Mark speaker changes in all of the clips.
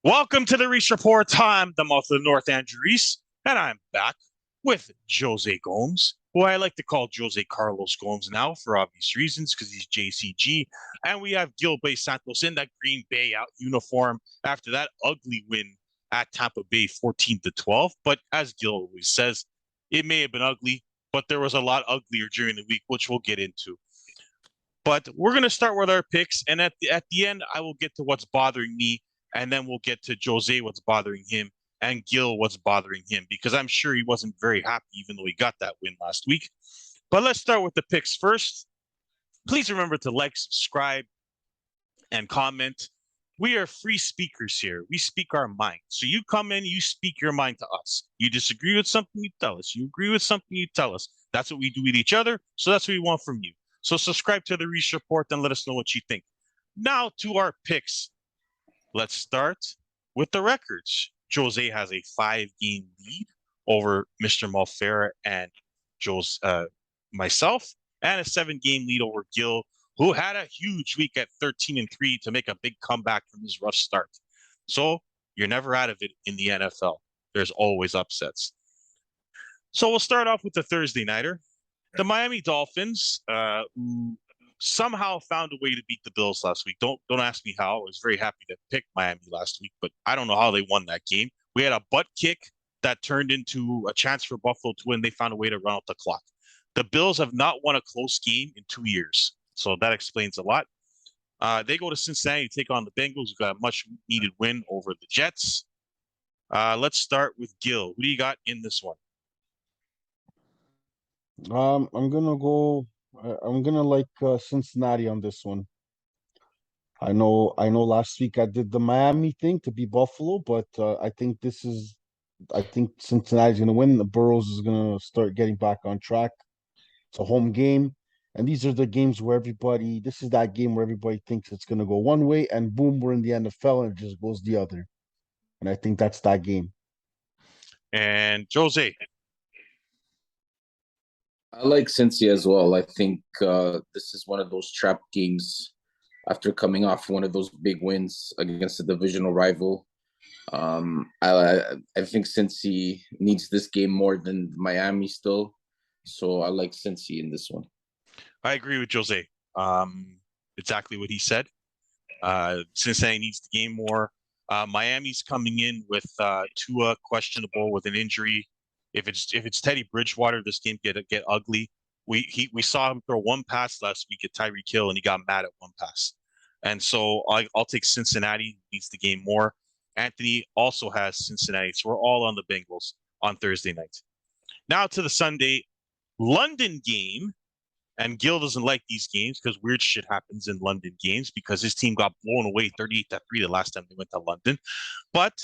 Speaker 1: Welcome to the Reese Report. I'm the mouth of the North, Andrew Reese, and I'm back with Jose Gomes, who I like to call Jose Carlos Gomes now for obvious reasons because he's JCG. And we have Gilbert Santos in that Green Bay out uniform after that ugly win at Tampa Bay 14 to 12. But as Gil always says, it may have been ugly, but there was a lot uglier during the week, which we'll get into. But we're going to start with our picks, and at the end, I will get to what's bothering me, and then we'll get to Jose what's bothering him, and Gil what's bothering him, because I'm sure he wasn't very happy, even though he got that win last week. But let's start with the picks first. Please remember to like, subscribe, and comment. We are free speakers here. We speak our mind. So you come in, you speak your mind to us. You disagree with something, you tell us. You agree with something, you tell us. That's what we do with each other. So that's what we want from you. So subscribe to the Reach Report and let us know what you think. Now to our picks. Let's start with the records. Jose has a 5-game lead over Mr. Malfera and myself, and a 7-game lead over Gil, who had a huge week at 13-3 to make a big comeback from his rough start. So you're never out of it in the NFL. There's always upsets. So we'll start off with the Thursday nighter. The Miami Dolphins, who somehow found a way to beat the Bills last week. Don't ask me how. I was very happy to pick Miami last week, but I don't know how they won that game. We had a butt kick that turned into a chance for Buffalo to win. They found a way to run out the clock. The Bills have not won a close game in 2 years, so that explains a lot. They go to Cincinnati to take on the Bengals, who got a much needed win over the Jets. Let's start with Gil. Who do you got in this one?
Speaker 2: I'm gonna go. I'm gonna like Cincinnati on this one. I know. Last week I did the Miami thing to beat Buffalo, but I think this is. I think Cincinnati's gonna win. The Burrows is gonna start getting back on track. It's a home game, and these are the games where everybody. This is that game where everybody thinks it's gonna go one way, and boom, we're in the NFL, and it just goes the other. And I think that's that game.
Speaker 1: And Jose.
Speaker 3: I like Cincy as well. I think this is one of those trap games after coming off one of those big wins against a divisional rival. I think Cincy needs this game more than Miami still, so I like Cincy in this one.
Speaker 1: I agree with Jose. Exactly what he said. Cincinnati needs the game more. Miami's coming in with Tua questionable with an injury. If it's Teddy Bridgewater, this game get ugly. We saw him throw one pass last week at Tyreek Hill, and he got mad at one pass. And so I'll take Cincinnati. Needs the game more. Anthony also has Cincinnati, so we're all on the Bengals on Thursday night. Now to the Sunday London game. And Gil doesn't like these games because weird shit happens in London games because his team got blown away 38-3 the last time they went to London. But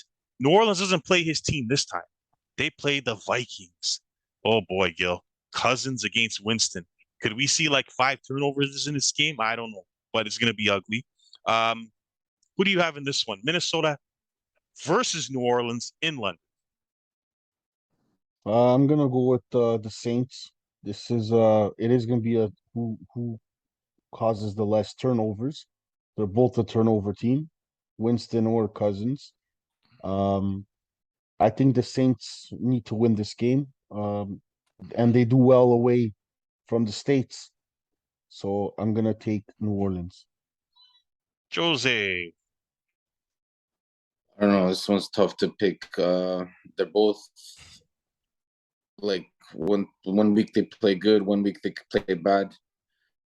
Speaker 1: New Orleans doesn't play his team this time. They play the Vikings. Oh boy, Gil. Cousins against Winston. Could we see like 5 turnovers in this game? I don't know, but it's going to be ugly. Who do you have in this one? Minnesota versus New Orleans in London.
Speaker 2: I'm gonna go with the Saints. This is it is gonna be a who causes the less turnovers. They're both a turnover team, Winston or Cousins. Um, I think the Saints need to win this game, and they do well away from the States. So I'm gonna take New Orleans.
Speaker 1: Jose.
Speaker 3: I don't know. This one's tough to pick. They're both like one week they play good, one week they play bad.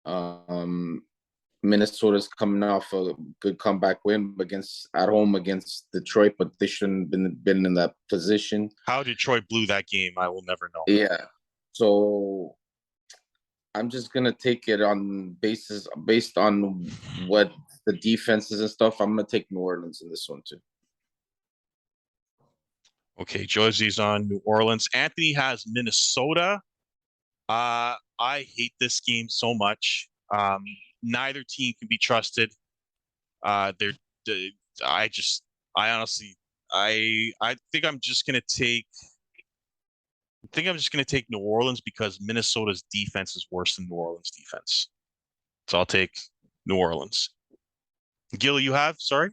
Speaker 3: Um, Minnesota's coming off a good comeback win against at home against Detroit, but they shouldn't been in that position.
Speaker 1: How Detroit blew that game, I will never know.
Speaker 3: Yeah. So I'm just gonna take it on based on what the defenses and stuff. I'm gonna take New Orleans in this one too.
Speaker 1: Okay, Jose's on New Orleans. Anthony has Minnesota. I hate this game so much. Neither team can be trusted. They're, I just, I honestly, I think I'm just gonna take. I think I'm just gonna take New Orleans because Minnesota's defense is worse than New Orleans' defense. So I'll take New Orleans. Gil, you have? Sorry.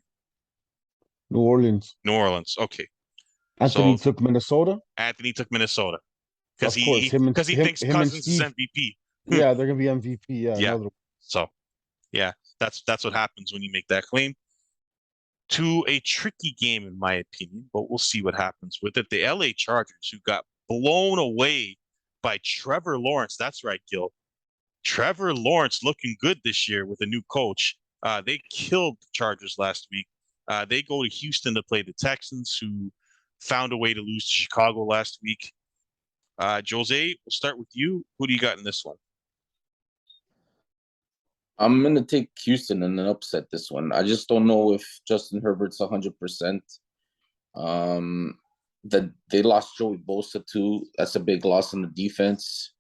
Speaker 2: New Orleans.
Speaker 1: New Orleans. Okay.
Speaker 2: Anthony
Speaker 1: So
Speaker 2: took Minnesota.
Speaker 1: Anthony took Minnesota because
Speaker 2: Of course,
Speaker 1: he because he thinks
Speaker 2: him and
Speaker 1: Cousins is
Speaker 2: Steve.
Speaker 1: MVP.
Speaker 2: Yeah, they're gonna be MVP. Yeah,
Speaker 1: Yeah.
Speaker 2: another.
Speaker 1: So yeah, that's what happens when you make that claim. To a tricky game, in my opinion, but we'll see what happens with it. The LA Chargers, who got blown away by Trevor Lawrence. That's right, Gil. Trevor Lawrence looking good this year with a new coach. They killed the Chargers last week. They go to Houston to play the Texans, who found a way to lose to Chicago last week. Jose, we'll start with you. Who do you got in this one?
Speaker 3: I'm gonna take Houston and then upset this one. I just don't know if Justin Herbert's 100%. That they lost Joey Bosa too. That's a big loss on the defense.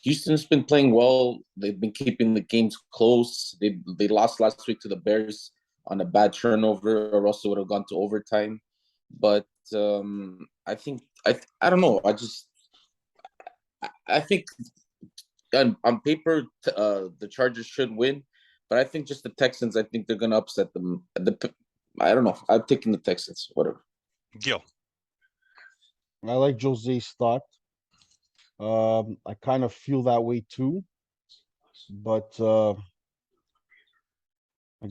Speaker 3: Houston's been playing well. They've been keeping the games close. They lost last week to the Bears on a bad turnover, or else it would have gone to overtime. But I think I don't know. I think on paper the Chargers should win, but I think just the Texans. I think they're gonna upset them. I don't know. I'm taking the Texans. Whatever.
Speaker 1: Gil.
Speaker 2: I like Jose's thought. I kind of feel that way too, but I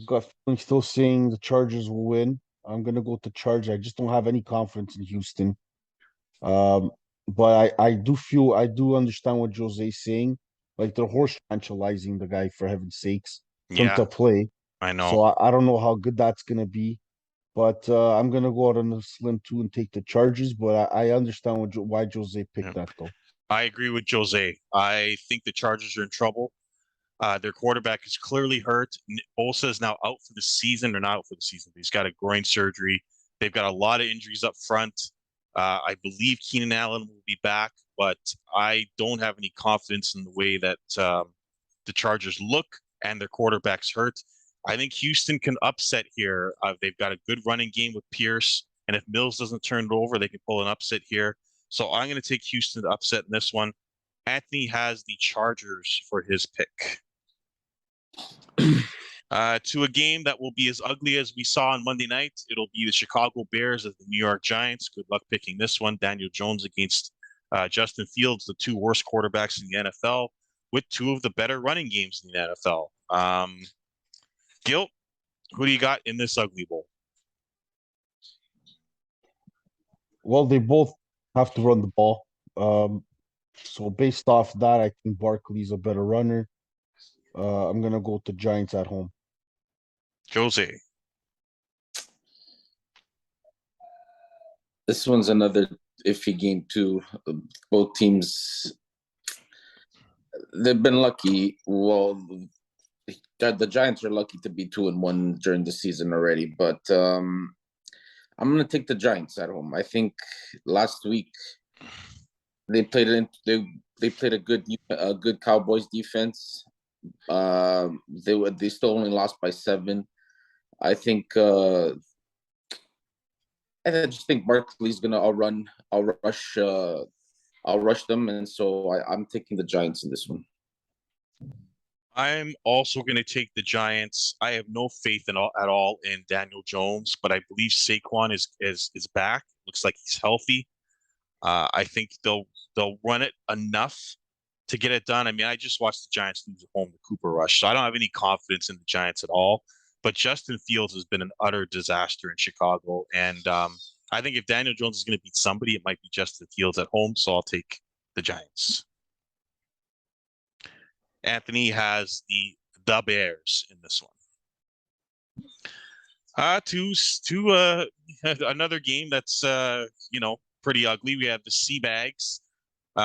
Speaker 2: got feeling still saying the Chargers will win. I'm gonna go with the Chargers. I just don't have any confidence in Houston. Um, but I do understand what Jose's saying. Like they're horse tranquilizing the guy for heaven's sakes for him
Speaker 1: Yeah,
Speaker 2: to play.
Speaker 1: I know.
Speaker 2: So I don't know how good that's gonna be. But I'm gonna go out on a slim too and take the Chargers. But I understand why Jose
Speaker 1: Yeah.
Speaker 2: picked that though.
Speaker 1: I agree with Jose. I think the Chargers are in trouble. Their quarterback is clearly hurt. Bosa is now out for the season, or not out for the season. He's got a groin surgery. They've got a lot of injuries up front. I believe Keenan Allen will be back, but I don't have any confidence in the way that the Chargers look and their quarterback's hurt. I think Houston can upset here. They've got a good running game with Pierce, and if Mills doesn't turn it over, they can pull an upset here. So I'm going to take Houston to upset in this one. Anthony has the Chargers for his pick. To a game that will be as ugly as we saw on Monday night. It'll be the Chicago Bears as the New York Giants. Good luck picking this one. Daniel Jones against Justin Fields, the two worst quarterbacks in the NFL, with two of the better running games in the NFL. Gil, who do you got in this ugly bowl?
Speaker 2: Well, they both have to run the ball. So based off that, I think Barkley's a better runner. I'm gonna go with the Giants at home.
Speaker 1: Jose.
Speaker 3: This one's another iffy game too. Both teams, they've been lucky. Well, the Giants are lucky to be 2-1 during the season already, but I'm gonna take the Giants at home. I think last week they played they played a good Cowboys defense. They still only lost by 7. I think I just think Barkley's gonna I'll rush them, and so I'm taking the Giants in this one.
Speaker 1: I'm also going to take the Giants. I have no faith at all in Daniel Jones, but I believe Saquon is back. Looks like he's healthy. I think they'll run it enough to get it done. I mean, I just watched the Giants lose at home to Cooper Rush, so I don't have any confidence in the Giants at all. But Justin Fields has been an utter disaster in Chicago, and I think if Daniel Jones is going to beat somebody, it might be Justin Fields at home. So I'll take the Giants. Anthony has the Bears in this one. To another game that's pretty ugly. We have the Seabags,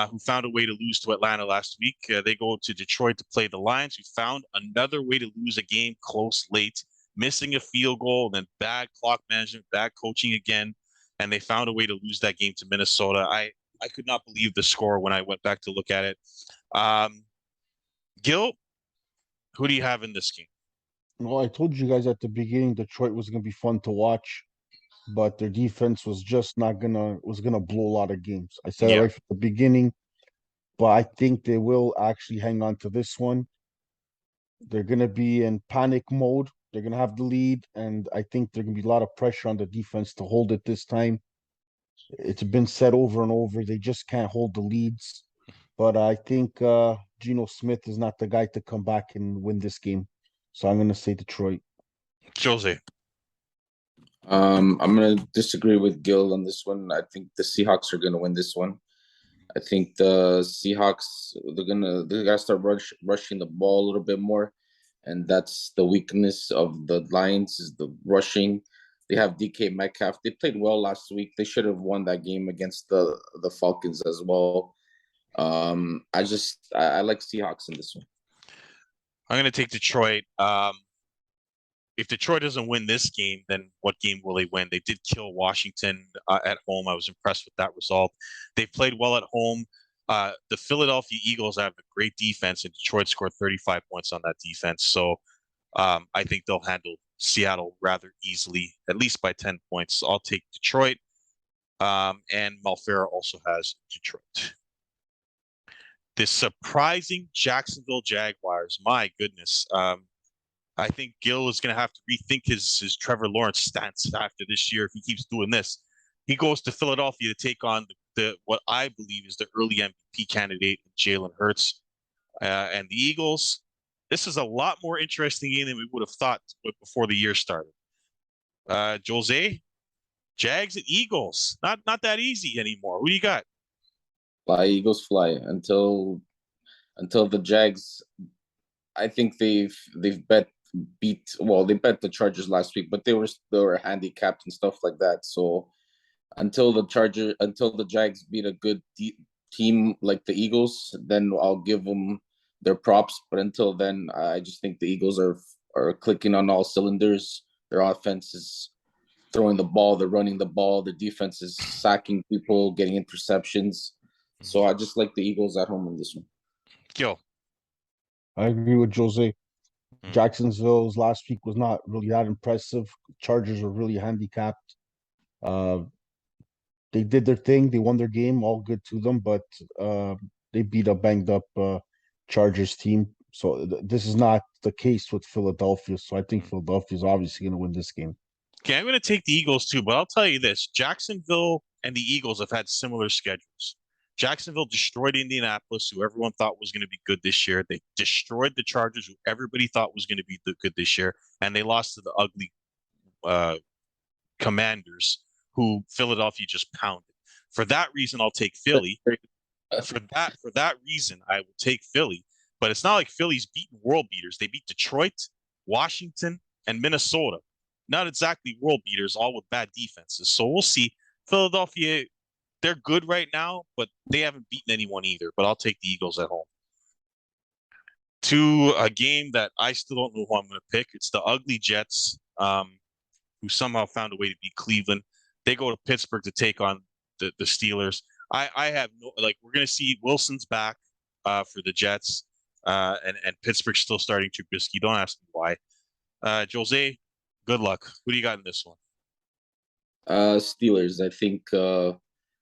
Speaker 1: who found a way to lose to Atlanta last week. They go to Detroit to play the Lions, who found another way to lose a game close late, missing a field goal, then bad clock management, bad coaching again, and they found a way to lose that game to Minnesota. I could not believe the score when I went back to look at it. Gil, who do you have in this game?
Speaker 2: Well, I told you guys at the beginning Detroit was gonna be fun to watch, but their defense was just not gonna blow a lot of games. I said it
Speaker 1: Yeah.
Speaker 2: right from the beginning, but I think they will actually hang on to this one. They're gonna be in panic mode. They're gonna have the lead, and I think there's gonna be a lot of pressure on the defense to hold it this time. It's been said over and over, they just can't hold the leads. But I think Geno Smith is not the guy to come back and win this game. So I'm gonna say Detroit.
Speaker 1: Jose.
Speaker 3: I'm gonna disagree with Gil on this one. I think the Seahawks are gonna win this one. I think the Seahawks they gotta start rushing the ball a little bit more, and that's the weakness of the Lions is the rushing. They have DK Metcalf. They played well last week. They should have won that game against the Falcons as well. I like Seahawks in this one.
Speaker 1: I'm going to take Detroit. If Detroit doesn't win this game, then what game will they win? They did kill Washington at home. I was impressed with that result. They played well at home. The Philadelphia Eagles have a great defense, and Detroit scored 35 points on that defense. So I think they'll handle Seattle rather easily, at least by 10 points. So I'll take Detroit. And Malfera also has Detroit. The surprising Jacksonville Jaguars. My goodness. I think Gil is going to have to rethink his Trevor Lawrence stance after this year if he keeps doing this. He goes to Philadelphia to take on the what I believe is the early MVP candidate, Jalen Hurts. And the Eagles, this is a lot more interesting game than we would have thought before the year started. Jose, Jags and Eagles, not that easy anymore. Who do you got?
Speaker 3: Fly Eagles fly until the Jags. I think they bet the Chargers last week, but they were handicapped and stuff like that. So until the Jags beat a good team like the Eagles, then I'll give them their props. But until then, I just think the Eagles are clicking on all cylinders. Their offense is throwing the ball, they're running the ball, the defense is sacking people, getting interceptions. So I just like the Eagles at home in this one.
Speaker 1: Gil.
Speaker 2: I agree with Jose. Jacksonville's last week was not really that impressive. Chargers were really handicapped. They did their thing. They won their game. All good to them, but they beat a banged up Chargers team. So this is not the case with Philadelphia. So I think Philadelphia is obviously going to win this game.
Speaker 1: Okay, I'm going to take the Eagles too, but I'll tell you this. Jacksonville and the Eagles have had similar schedules. Jacksonville destroyed Indianapolis, who everyone thought was going to be good this year. They destroyed the Chargers, who everybody thought was going to be good this year, and they lost to the ugly Commanders, who Philadelphia just pounded. For that reason, I'll take Philly. For that reason, I will take Philly. But it's not like Philly's beaten world beaters. They beat Detroit, Washington, and Minnesota. Not exactly world beaters, all with bad defenses. So we'll see. Philadelphia, they're good right now, but they haven't beaten anyone either. But I'll take the Eagles at home. To a game that I still don't know who I'm going to pick. It's the ugly Jets, who somehow found a way to beat Cleveland. They go to Pittsburgh to take on the Steelers. I have no, like, we're going to see Wilson's back for the Jets, and Pittsburgh's still starting Trubisky. Don't ask me why. Jose, good luck. Who do you got in this one?
Speaker 3: Steelers. I think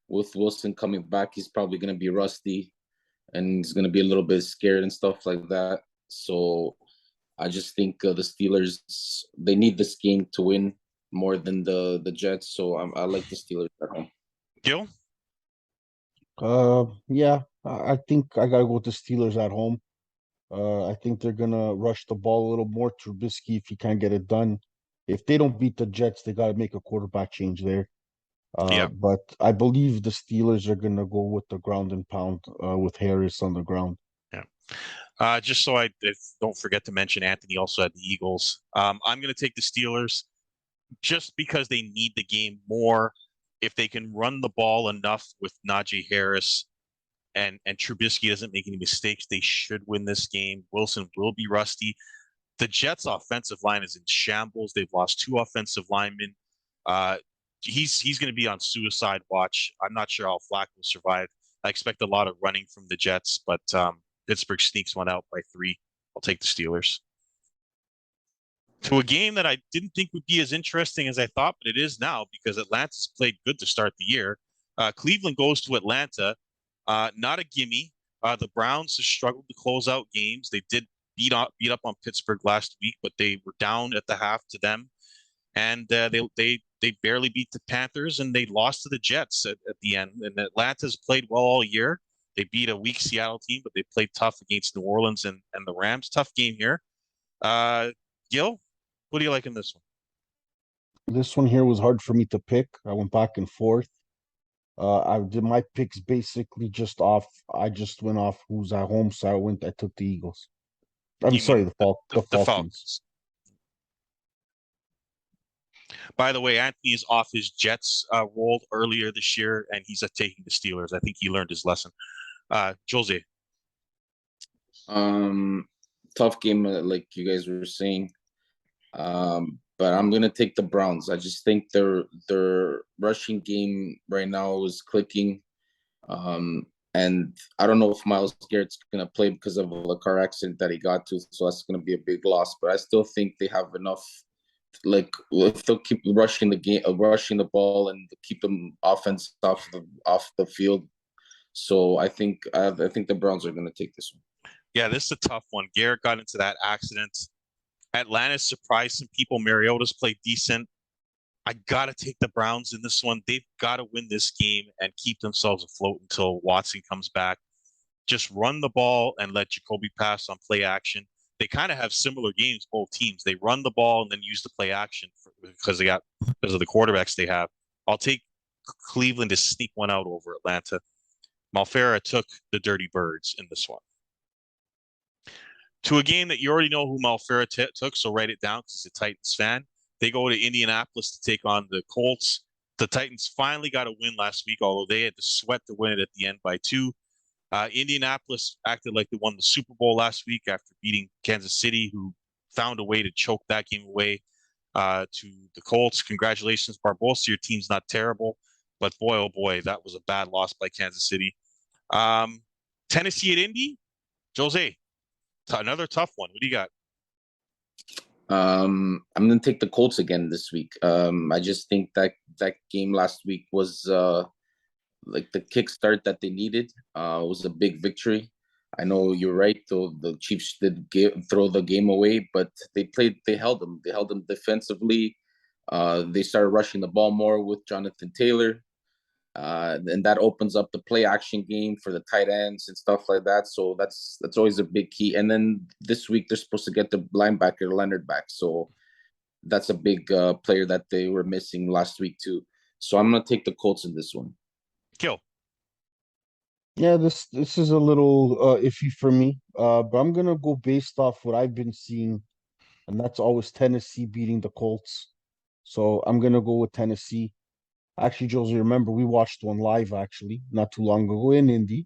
Speaker 3: with Wilson coming back, he's probably going to be rusty, and he's going to be a little bit scared and stuff like that. So I just think the Steelers, they need this game to win more than the Jets. So I like the Steelers at home.
Speaker 1: Gil?
Speaker 2: Yeah, I think I gotta go with the Steelers at home. I think they're gonna rush the ball a little more. Trubisky, if he can't get it done. If they don't beat the Jets, they gotta make a quarterback change there.
Speaker 1: Yeah.
Speaker 2: But I believe the Steelers are gonna go with the ground and pound with Harris on the ground.
Speaker 1: Yeah. Just so I don't forget to mention, Anthony also had the Eagles. I'm going to take the Steelers just because they need the game more. If they can run the ball enough with Najee Harris and Trubisky doesn't make any mistakes, they should win this game. Wilson will be rusty. The Jets' offensive line is in shambles. They've lost 2 offensive linemen. He's going to be on suicide watch. I'm not sure how Flacco will survive. I expect a lot of running from the Jets, but Pittsburgh sneaks one out by 3. I'll take the Steelers. To a game that I didn't think would be as interesting as I thought, but it is now because Atlanta's played good to start the year. Cleveland goes to Atlanta. Not a gimme. The Browns have struggled to close out games. They did beat up on Pittsburgh last week, but they were down at the half to them, and they barely beat the Panthers, and they lost to the Jets at the end. And Atlanta's played well all year. They beat a weak Seattle team, but they played tough against New Orleans and the Rams. Tough game here. Gil, what do you like in this one?
Speaker 2: This one here was hard for me to pick. I went back and forth. I did my picks basically just off. I just went off who's at home, so I took the Eagles. I'm
Speaker 1: You
Speaker 2: sorry,
Speaker 1: mean
Speaker 2: the
Speaker 1: the
Speaker 2: Falcons.
Speaker 1: Falcons. By the way, Anthony is off his Jets roll earlier this year, and he's taking the Steelers. I think he learned his lesson. Jose.
Speaker 3: Tough game, like you guys were saying. But I'm gonna take the Browns. I just think their rushing game right now is clicking. And I don't know if Myles Garrett's gonna play because of the car accident that he got to, so that's gonna be a big loss. But I still think they have enough. Like if they'll keep rushing rushing the ball, and keep them offense off the field. So I think the Browns are gonna take this one.
Speaker 1: Yeah, this is a tough one. Garrett got into that accident. Atlanta surprised some people. Mariota's played decent. I got to take the Browns in this one. They've got to win this game and keep themselves afloat until Watson comes back. Just run the ball and let Jacoby pass on play action. They kind of have similar games, both teams. They run the ball and then use the play action because of the quarterbacks they have. I'll take Cleveland to sneak one out over Atlanta. Malfera took the Dirty Birds in this one. To a game that you already know who Malfera took, so write it down because he's a Titans fan. They go to Indianapolis to take on the Colts. The Titans finally got a win last week, although they had to sweat to win it at the end by 2. Indianapolis acted like they won the Super Bowl last week after beating Kansas City, who found a way to choke that game away to the Colts. Congratulations, Barbosa. Your team's not terrible, but boy, oh boy, that was a bad loss by Kansas City. Tennessee at Indy. Jose, another tough one. What do you got?
Speaker 3: I'm gonna take the Colts again this week. I just think that game last week was like the kickstart that they needed. It was a big victory. I know you're right, though the Chiefs did throw the game away, but they held them defensively. They started rushing the ball more with Jonathan Taylor. And that opens up the play action game for the tight ends and stuff like that. So that's always a big key. And then this week they're supposed to get the linebacker Leonard back. So that's a big player that they were missing last week too. So I'm gonna take the Colts in this one.
Speaker 1: Kill.
Speaker 2: Yeah, this is a little iffy for me. But I'm gonna go based off what I've been seeing, and that's always Tennessee beating the Colts. So I'm gonna go with Tennessee. Actually, Josie, remember we watched one live actually not too long ago in Indy,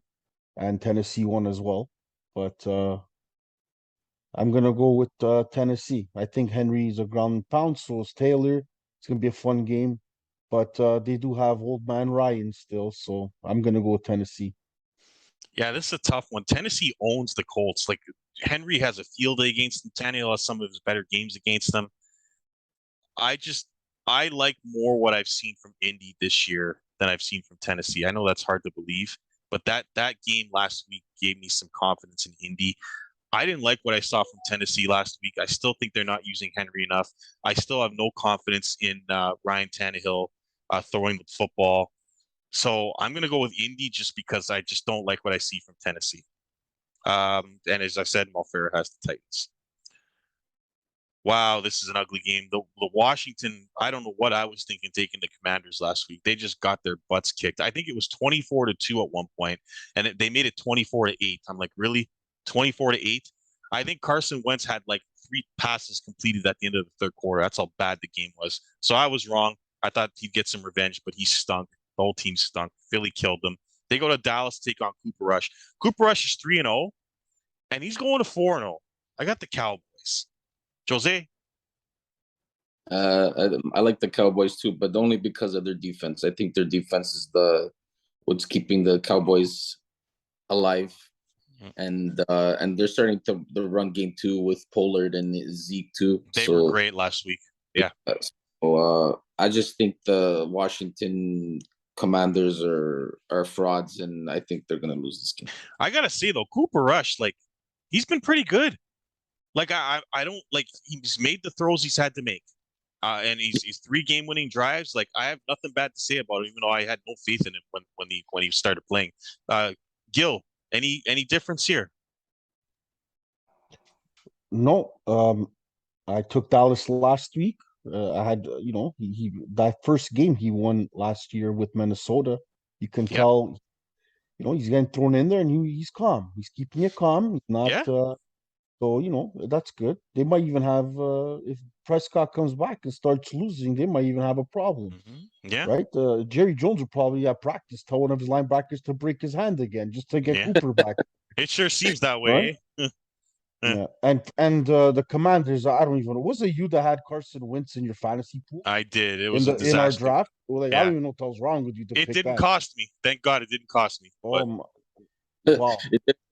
Speaker 2: and Tennessee won as well. But I'm gonna go with Tennessee. I think Henry's a ground and pound, so is Taylor. It's gonna be a fun game, but they do have old man Ryan still, so I'm gonna go with Tennessee.
Speaker 1: Yeah, this is a tough one. Tennessee owns the Colts. Like Henry has a field day against them. Tannehill has some of his better games against them. I like more what I've seen from Indy this year than I've seen from Tennessee. I know that's hard to believe, but that game last week gave me some confidence in Indy. I didn't like what I saw from Tennessee last week. I still think they're not using Henry enough. I still have no confidence in Ryan Tannehill throwing the football. So I'm going to go with Indy just because I just don't like what I see from Tennessee. And as I said, Malfera has the Titans. Wow, this is an ugly game. The Washington, I don't know what I was thinking taking the Commanders last week. They just got their butts kicked. I think it was 24-2 at one point, and they made it 24-8. I'm like, really? 24-8? I think Carson Wentz had like 3 passes completed at the end of the third quarter. That's how bad the game was. So I was wrong. I thought he'd get some revenge, but he stunk. The whole team stunk. Philly killed them. They go to Dallas to take on Cooper Rush. Cooper Rush is 3-0, and he's going to 4-0. I got the Cowboys. Jose?
Speaker 3: I like the Cowboys too, but only because of their defense. I think their defense is what's keeping the Cowboys alive, and they're starting to the run game too with Pollard and Zeke too.
Speaker 1: They were great last week. Yeah.
Speaker 3: So I just think the Washington Commanders are frauds, and I think they're gonna lose this game.
Speaker 1: I gotta say though, Cooper Rush, like he's been pretty good. Like I don't like he's made the throws he's had to make. And he's 3 game-winning drives. Like I have nothing bad to say about him, even though I had no faith in him when he started playing. Gil, any difference here?
Speaker 2: No, I took Dallas last week. I had, he that first game he won last year with Minnesota. You can
Speaker 1: Yep.
Speaker 2: tell, he's getting thrown in there and he's calm. He's keeping it calm. He's not.
Speaker 1: Yeah.
Speaker 2: So that's good. They might even have if Prescott comes back and starts losing, they might even have a problem,
Speaker 1: Yeah.
Speaker 2: right? Jerry Jones will probably have practice tell one of his linebackers to break his hand again just to get
Speaker 1: Yeah.
Speaker 2: Cooper back,
Speaker 1: It sure seems that
Speaker 2: right?
Speaker 1: way.
Speaker 2: Yeah, and the Commanders, I don't even know. Was it you that had Carson Wentz in your fantasy pool
Speaker 1: I did. It
Speaker 2: in
Speaker 1: was a
Speaker 2: in our
Speaker 1: disaster.
Speaker 2: draft? Well, like I
Speaker 1: Yeah.
Speaker 2: don't even know what the hell's wrong with you to
Speaker 1: It
Speaker 2: pick
Speaker 1: didn't
Speaker 2: that.
Speaker 1: cost me. Thank God it didn't cost me. But
Speaker 2: Um, wow.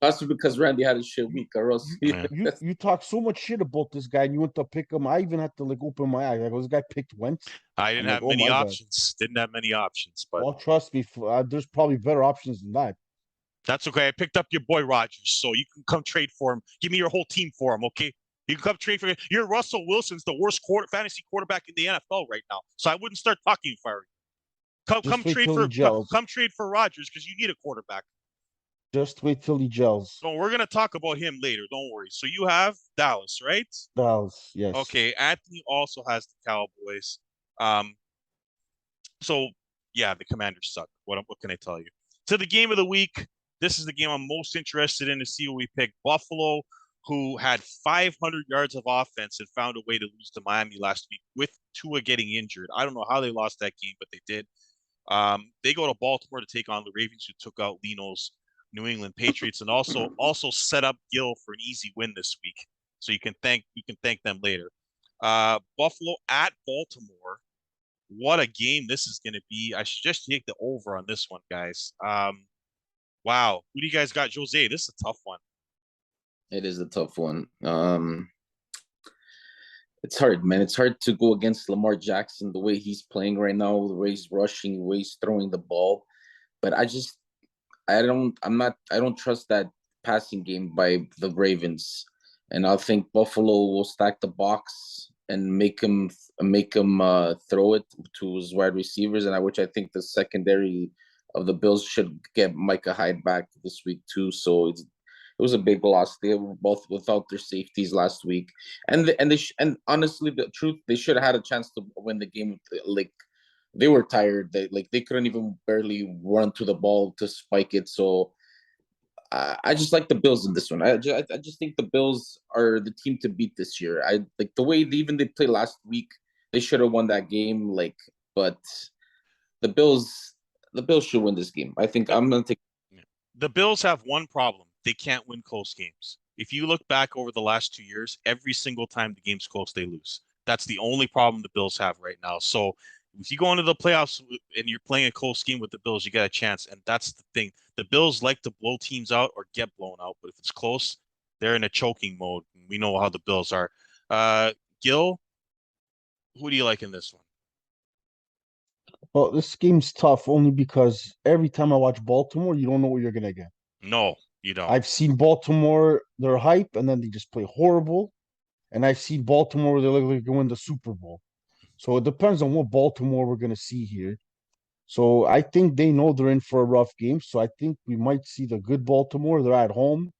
Speaker 3: That's because Randy had a shit week, or else
Speaker 1: yeah.
Speaker 2: You talk so much shit about this guy, and you went to pick him. I even had to like open my eyes. I go, this guy picked Wentz.
Speaker 1: I
Speaker 2: I'm
Speaker 1: didn't
Speaker 2: like,
Speaker 1: have
Speaker 2: oh
Speaker 1: many
Speaker 2: my god.
Speaker 1: options. Didn't have many options, but
Speaker 2: Well, trust me, there's probably better options than that.
Speaker 1: that's okay. I picked up your boy Rogers, so you can come trade for him. Give me your whole team for him, okay? You can come trade for him. Your Russell Wilson's the worst fantasy quarterback in the NFL right now, so I wouldn't start talking firing.
Speaker 2: Just wait till he gels.
Speaker 1: Come trade for Rogers because you need a quarterback.
Speaker 2: Just wait till he gels.
Speaker 1: So we're gonna talk about him later. Don't worry. So you have Dallas, right?
Speaker 2: Dallas, yes.
Speaker 1: Okay. Anthony also has the Cowboys. Um. So yeah, the Commanders suck. What can I tell you? To the game of the week. This is the game I'm most interested in to see what we pick. Buffalo, who had 500 yards of offense and found a way to lose to Miami last week with Tua getting injured. I don't know how they lost that game, but they did. They go to Baltimore to take on the Ravens, who took out Lino's New England Patriots, and also set up Gil for an easy win this week. So you can thank them later. Buffalo at Baltimore. What a game this is going to be. I should just take the over on this one, guys. Wow. Who do you guys got? Jose, this is a tough one.
Speaker 3: it is a tough one. It's hard, man. It's hard to go against Lamar Jackson the way he's playing right now, the way he's rushing, the way he's throwing the ball. But I don't trust that passing game by the Ravens. And I think Buffalo will stack the box and make him throw it to his wide receivers, and which I think the secondary of the Bills should get Micah Hyde back this week too. So it was a big loss. They were both without their safeties last week, and honestly, the truth, they should have had a chance to win the game. Like they were tired. They couldn't even barely run to the ball to spike it. So I just like the Bills in this one. I just think the Bills are the team to beat this year. I like the way they played last week. They should have won that game. But the Bills the Bills should win this game. I think
Speaker 1: The,
Speaker 3: I'm gonna take.
Speaker 1: the Bills have one problem. They can't win close games. If you look back over the last 2 years, every single time the game's close, they lose. That's the only problem the Bills have right now. So if you go into the playoffs and you're playing a close game with the Bills, you got a chance. And that's the thing. The Bills like to blow teams out or get blown out, but if it's close, they're in a choking mode. We know how the Bills are. Gil, who do you like in this one?
Speaker 2: Well, this game's tough only because every time I watch Baltimore, you don't know what you're gonna get.
Speaker 1: No, you don't.
Speaker 2: I've seen Baltimore, they're hype, and then they just play horrible. And I've seen Baltimore, they look like they win the Super Bowl. So it depends on what Baltimore we're gonna see here. So I think they know they're in for a rough game. So I think we might see the good Baltimore. They're at home.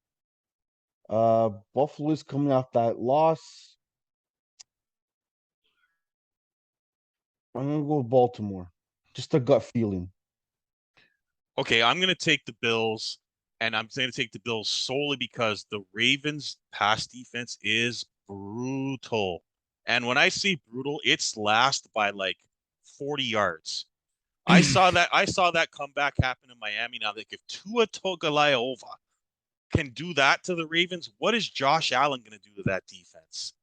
Speaker 2: Buffalo is coming off that loss. I'm gonna go with Baltimore. Just a gut feeling.
Speaker 1: Okay, I'm going to take the Bills, and I'm going to take the Bills solely because the Ravens' pass defense is brutal. And when I say brutal, it's last by like 40 yards. I saw that comeback happen in Miami. Now, like if Tua Tagovailoa can do that to the Ravens, what is Josh Allen going to do to that defense?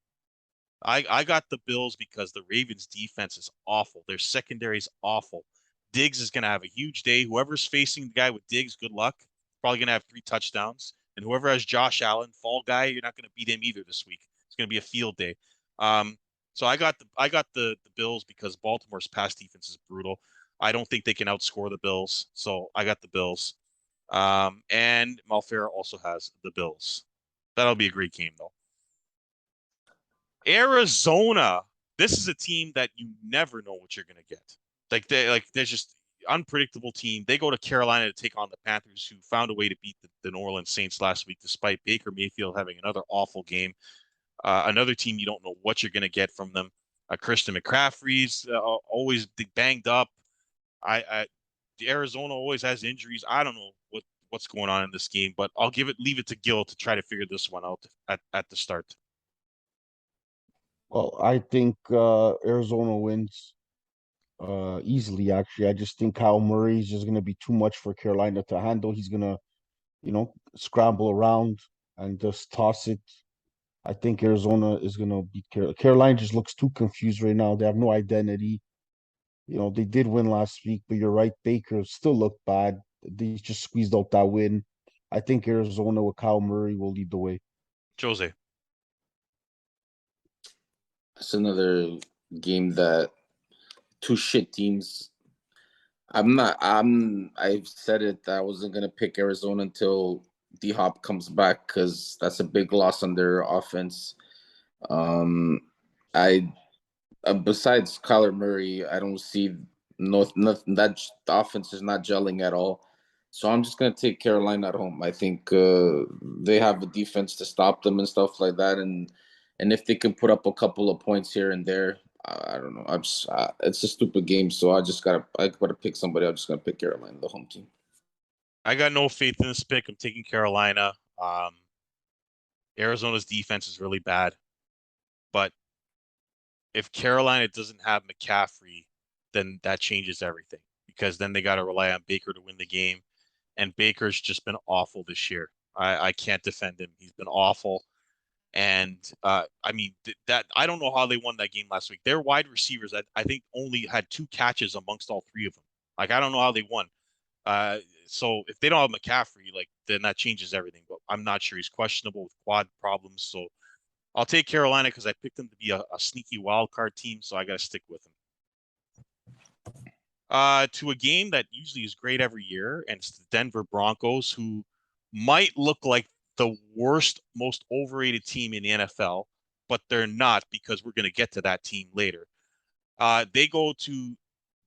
Speaker 1: I got the Bills because the Ravens defense is awful. Their secondary is awful. Diggs is going to have a huge day. Whoever's facing the guy with Diggs, good luck. Probably going to have 3 touchdowns. And whoever has Josh Allen, fall guy, you're not going to beat him either this week. It's going to be a field day. Um, so I got the Bills because Baltimore's pass defense is brutal. I don't think they can outscore the Bills, so I got the Bills. And Malfair also has the Bills. That'll be a great game though. Arizona. This is a team that you never know what you're gonna get. They're just unpredictable team. They go to Carolina to take on the Panthers, who found a way to beat the New Orleans Saints last week, despite Baker Mayfield having another awful game. Another team you don't know what you're gonna get from them. Christian McCaffrey's always banged up. I Arizona always has injuries. I don't know what's going on in this game, but I'll leave it to Gil to try to figure this one out at the start.
Speaker 2: Well, I think Arizona wins easily. Actually, I just think Kyle Murray is just going to be too much for Carolina to handle. He's going to, scramble around and just toss it. I think Arizona is going to beat Carolina. Carolina just looks too confused right now. They have no identity. They did win last week, but you're right. Baker still looked bad. They just squeezed out that win. I think Arizona with Kyle Murray will lead the way.
Speaker 1: Jose.
Speaker 3: It's another game that two shit teams. I've said it that I wasn't gonna pick Arizona until D Hop comes back because that's a big loss on their offense. Um, I besides Kyler Murray, I don't see nothing that the offense is not gelling at all. So I'm just gonna take Carolina at home. I think they have a defense to stop them and stuff like that, and if they can put up a couple of points here and there, I don't know. It's a stupid game, so I gotta pick somebody. I'm just gonna pick Carolina, the home team.
Speaker 1: I got no faith in this pick. I'm taking Carolina. Arizona's defense is really bad, but if Carolina doesn't have McCaffrey, then that changes everything because then they got to rely on Baker to win the game, and Baker's just been awful this year. I can't defend him. He's been awful. And I mean that I don't know how they won that game last week. Their wide receivers, I think, only had 2 catches amongst all 3 of them. Like I don't know how they won. So if they don't have McCaffrey, like then that changes everything. But I'm not sure he's questionable with quad problems. So I'll take Carolina because I picked them to be a sneaky wild card team. So I got to stick with them. To a game that usually is great every year, and it's the Denver Broncos, who might look like the worst, most overrated team in the NFL, but they're not because we're going to get to that team later. They go to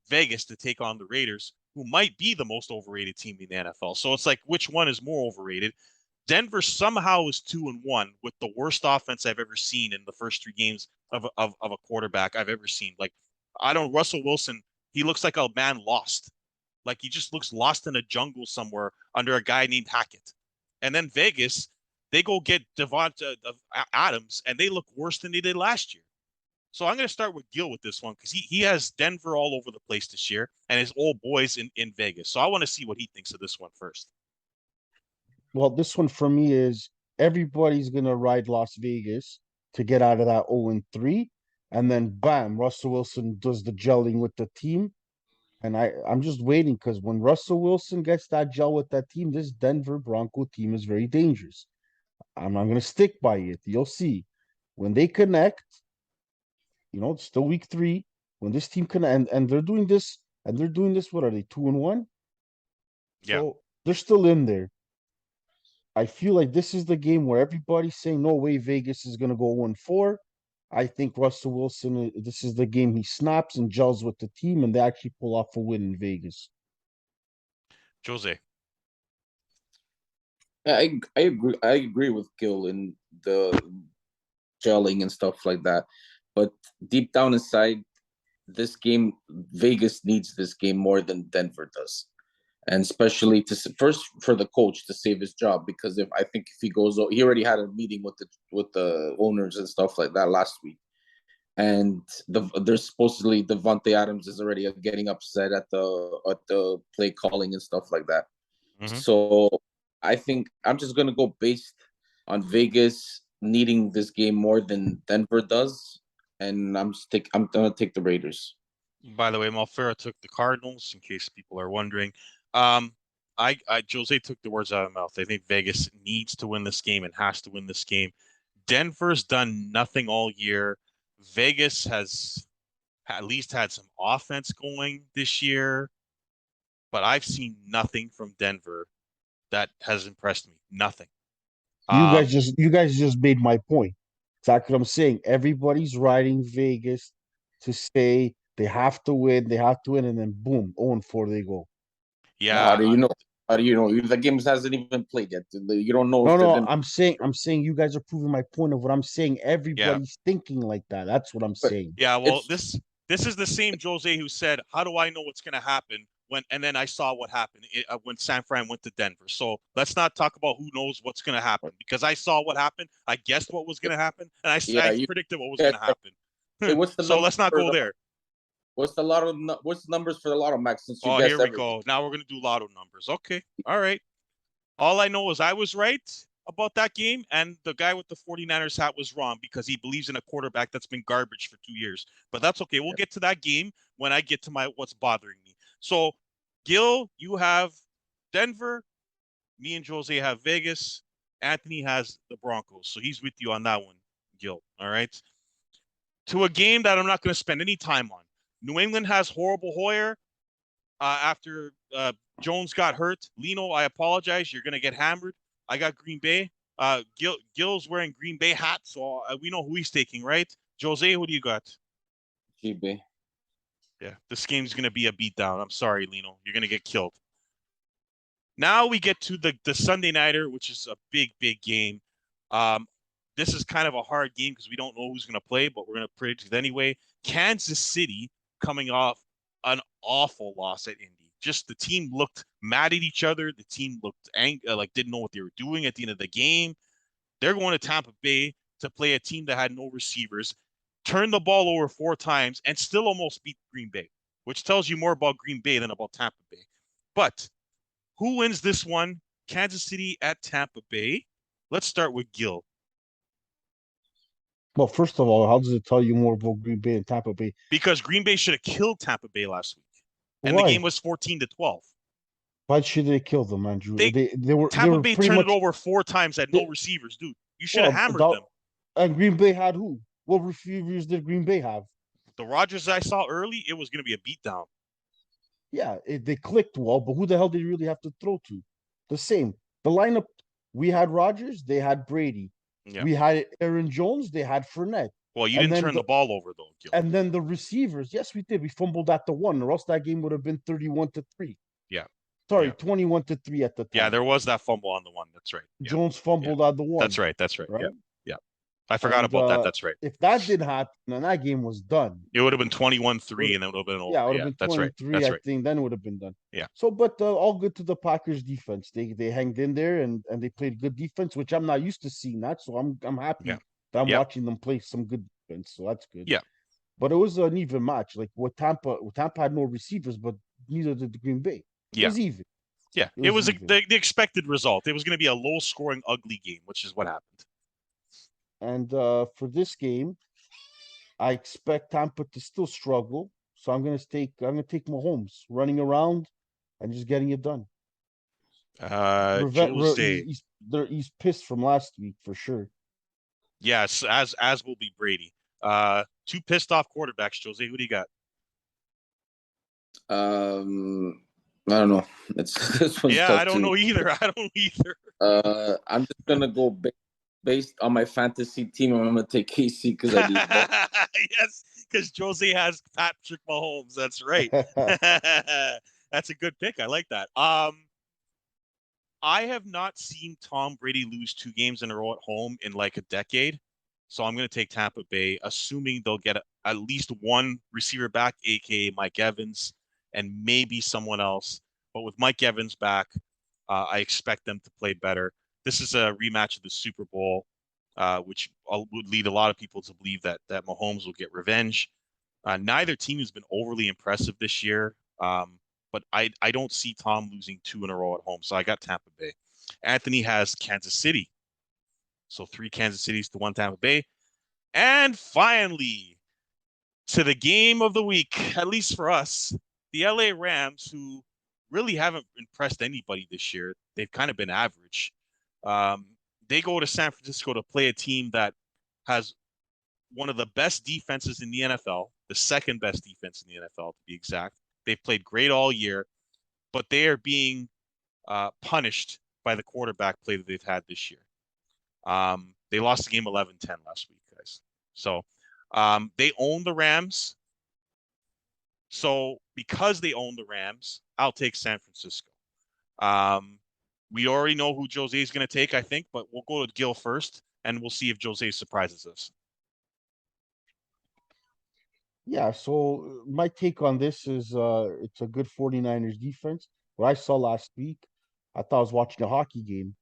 Speaker 1: Vegas to take on the Raiders, who might be the most overrated team in the NFL. So it's like, which one is more overrated? Denver somehow is 2-1 with the worst offense I've ever seen in the first 3 games of a quarterback I've ever seen. Like, I don't, Russell Wilson, he looks like a man lost. Like, he just looks lost in a jungle somewhere under a guy named Hackett. And then Vegas, they go get Devonta Adams, and they look worse than they did last year. So I'm going to start with Gil with this one because he has Denver all over the place this year and his old boys in Vegas. So I want to see what he thinks of this one first.
Speaker 2: Well, this one for me is everybody's gonna ride Las Vegas to get out of that 0-3, and then bam, Russell Wilson does the gelling with the team. And I'm just waiting because when Russell Wilson gets that gel with that team, this Denver Bronco team is very dangerous. I'm gonna stick by it. You'll see. When they connect, it's still week 3. When this team can and they're doing this, what are they, 2-1?
Speaker 1: Yeah,
Speaker 2: So they're still in there. I feel like this is the game where everybody's saying, no way, Vegas is going to go 1-4. I think Russell Wilson, this is the game he snaps and gels with the team, and they actually pull off a win in Vegas.
Speaker 1: Jose.
Speaker 3: I agree with Gil in the gelling and stuff like that. But deep down inside, this game, Vegas needs this game more than Denver does, and especially first for the coach to save his job because if I think if he goes, he already had a meeting with the owners and stuff like that last week, and there's supposedly Devontae Adams is already getting upset at the play calling and stuff like that.
Speaker 1: Mm-hmm.
Speaker 3: So I think I'm just gonna go based on Vegas needing this game more than Denver does, and I'm gonna take the Raiders.
Speaker 1: By the way, Malfera took the Cardinals, in case people are wondering. Um, Jose took the words out of my mouth. I think Vegas needs to win this game and has to win this game. Denver's done nothing all year. Vegas has at least had some offense going this year, but I've seen nothing from Denver that has impressed me. Nothing.
Speaker 2: You
Speaker 1: Um,
Speaker 2: guys just you guys just made my point. exactly what I'm saying. Everybody's riding Vegas to say they have to win, and then boom, 0-4 they go.
Speaker 3: How
Speaker 1: Yeah,
Speaker 3: do you know? How do you know? The game hasn't even played yet. You don't know
Speaker 2: No,
Speaker 3: if they're
Speaker 2: no,
Speaker 3: gonna.
Speaker 2: I'm saying you guys are proving my point of what I'm saying.
Speaker 1: yeah,
Speaker 2: Everybody's thinking like that. That's what I'm
Speaker 3: But
Speaker 2: saying.
Speaker 1: yeah. Well,
Speaker 3: it's
Speaker 1: this is the same Jose who said, "How do I know what's going to happen when?" And then I saw what happened when San Fran went to Denver. So let's not talk about who knows what's going to happen because I saw what happened. I guessed what was going to happen, and
Speaker 3: yeah.
Speaker 1: I
Speaker 3: You
Speaker 1: predicted what was
Speaker 3: guys
Speaker 1: going to
Speaker 3: are, hey,
Speaker 1: happen.
Speaker 3: what's the
Speaker 1: So
Speaker 3: number
Speaker 1: let's not
Speaker 3: for
Speaker 1: go
Speaker 3: the?
Speaker 1: there.
Speaker 3: What's the numbers for the lotto max since you
Speaker 1: Oh,
Speaker 3: guessed
Speaker 1: here we
Speaker 3: everything?
Speaker 1: go. Now we're going to do lotto numbers. Okay, all right. All I know is I was right about that game, and the guy with the 49ers hat was wrong because he believes in a quarterback that's been garbage for 2 years. But that's okay. We'll get to that game when I get to my what's bothering me. So, Gil, you have Denver. Me and Jose have Vegas. Anthony has the Broncos. So he's with you on that one, Gil. All right. To a game that I'm not going to spend any time on. New England has horrible Hoyer after Jones got hurt. Lino, I apologize. You're gonna get hammered. I got Green Bay. Gil's wearing Green Bay hat, so we know who he's taking, right? Jose, who do you got?
Speaker 3: GB.
Speaker 1: Yeah, this game's gonna be a beatdown. I'm sorry, Lino. You're gonna get killed. Now we get to the Sunday nighter, which is a big game. Um, this is kind of a hard game because we don't know who's gonna play, but we're gonna predict it anyway. Kansas City coming off an awful loss at Indy. Just the team looked mad at each other. The team looked like didn't know what they were doing at the end of the game. They're going to Tampa Bay to play a team that had no receivers, turned the ball over 4 times, and still almost beat Green Bay, which tells you more about Green Bay than about Tampa Bay. But who wins this one? Kansas City at Tampa Bay. Let's start with Gil.
Speaker 2: Well, first of all, how does it tell you more about Green Bay and Tampa Bay?
Speaker 1: Because Green Bay should have killed Tampa Bay last week. And the game
Speaker 2: Why?
Speaker 1: was 14-12.
Speaker 2: Why should they kill them, Andrew?
Speaker 1: They
Speaker 2: They
Speaker 1: Tampa
Speaker 2: were
Speaker 1: Bay
Speaker 2: pretty
Speaker 1: turned it
Speaker 2: much
Speaker 1: over 4 times, had no
Speaker 2: they,
Speaker 1: receivers, dude. You should have
Speaker 2: well,
Speaker 1: hammered them.
Speaker 2: and Green Bay had who? What receivers did Green Bay have?
Speaker 1: The Rodgers I saw early, it was going to be a beatdown.
Speaker 2: Yeah, they clicked well, but who the hell did you really have to throw to? The same. The lineup, we had Rodgers, they had Brady.
Speaker 1: Yeah.
Speaker 2: We had Aaron Jones, they had Fournette.
Speaker 1: Well, you
Speaker 2: And
Speaker 1: didn't
Speaker 2: then
Speaker 1: turn the ball over though, Gil.
Speaker 2: and then the receivers, yes, we did. We fumbled at the one, or else that game would have been 31-3.
Speaker 1: Yeah.
Speaker 2: Sorry,
Speaker 1: Yeah.
Speaker 2: 21-3 at the time.
Speaker 1: Yeah, there was that fumble on the one. That's right. Yeah.
Speaker 2: Jones fumbled at the one.
Speaker 1: That's right. That's right.
Speaker 2: Right?
Speaker 1: Yeah. Yeah. I forgot about that. That's right.
Speaker 2: If that did happen, then that game was done.
Speaker 1: It would have been 21-3 and it would have been over.
Speaker 2: Yeah, it would
Speaker 1: Yeah,
Speaker 2: have been
Speaker 1: that's right.
Speaker 2: 23,
Speaker 1: That's
Speaker 2: I
Speaker 1: right.
Speaker 2: think. Then it would have been done.
Speaker 1: Yeah.
Speaker 2: So, but all good to the Packers defense. They hanged in there and they played good defense, which I'm not used to seeing that. So I'm happy
Speaker 1: Yeah.
Speaker 2: that I'm
Speaker 1: Yeah.
Speaker 2: watching them play some good defense. So that's good.
Speaker 1: Yeah.
Speaker 2: But it was an even match. Like Tampa had no receivers, but neither did the Green Bay. It
Speaker 1: Yeah.
Speaker 2: was even.
Speaker 1: Yeah. It was the expected result. It was going to be a low scoring, ugly game, which is what happened.
Speaker 2: And for this game, I expect Tampa to still struggle. So I'm gonna take Mahomes running around and just getting it done.
Speaker 1: Jose.
Speaker 2: He's pissed from last week for sure.
Speaker 1: Yes, as will be Brady. Two pissed off quarterbacks, Jose. Who do you got?
Speaker 3: I don't know. It's this one's tough
Speaker 1: I don't know either. I don't either.
Speaker 3: I'm just gonna go based on my fantasy team. I'm gonna take KC because I need both.
Speaker 1: Yes, because Jose has Patrick Mahomes. That's right. That's a good pick. I like that. I have not seen Tom Brady lose 2 games in a row at home in like a decade. So I'm going to take Tampa Bay, assuming they'll get at least one receiver back, aka Mike Evans, and maybe someone else. But with Mike Evans back, I expect them to play better. This is a rematch of the Super Bowl, which would lead a lot of people to believe that Mahomes will get revenge. Neither team has been overly impressive this year, but I don't see Tom losing 2 in a row at home. So I got Tampa Bay. Anthony has Kansas City. So 3 Kansas Cities to 1 Tampa Bay. And finally, to the game of the week, at least for us, the LA Rams, who really haven't impressed anybody this year. They've kind of been average. They go to San Francisco to play a team that has one of the best defenses in the NFL, the second best defense in the NFL, to be exact. They've played great all year, but they are being punished by the quarterback play that they've had this year. They lost the game 11-10 last week. So they own the Rams. So because they own the Rams, I'll take San Francisco. Um, we already know who Jose is going to take, I think, but we'll go to Gil first, and we'll see if Jose surprises us.
Speaker 2: Yeah, so my take on this is it's a good 49ers defense. What I saw last week, I thought I was watching a hockey game.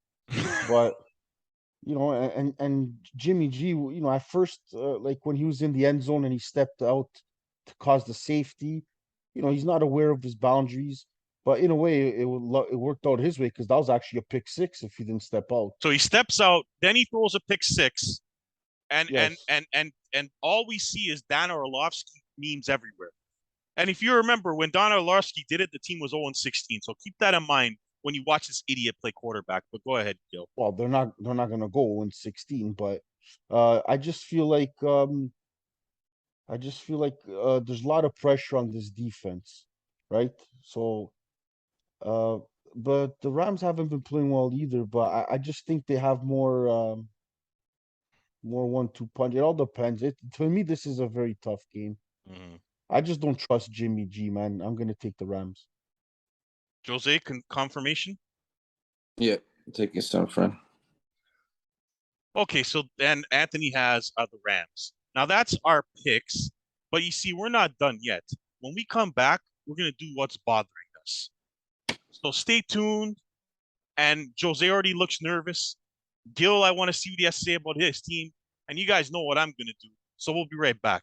Speaker 2: But and Jimmy G, at first, like when he was in the end zone and he stepped out to cause the safety, he's not aware of his boundaries. But in a way, it worked out his way because that was actually a pick six if he didn't step out.
Speaker 1: So he steps out, then he throws a pick six, and
Speaker 2: Yes.
Speaker 1: all we see is Dan Orlovsky memes everywhere. And if you remember when Don Orlovsky did it, the team was 0-16. So keep that in mind when you watch this idiot play quarterback. But go ahead, Gil.
Speaker 2: Well, they're not gonna go in 16, but I just feel like there's a lot of pressure on this defense, right? So but the Rams haven't been playing well either, but I just think they have more 1-2 punch. It all depends. To me, this is a very tough game.
Speaker 1: Mm-hmm.
Speaker 2: I just don't trust Jimmy G, man. I'm gonna take the Rams.
Speaker 1: Jose, confirmation?
Speaker 3: Yeah, take your San Fran.
Speaker 1: Okay, so then Anthony has the Rams. Now that's our picks, but you see, we're not done yet. When we come back, we're gonna do what's bothering us. So stay tuned. And Jose already looks nervous. Gil, I want to see what he has to say about his team. And you guys know what I'm gonna do. So we'll be right back.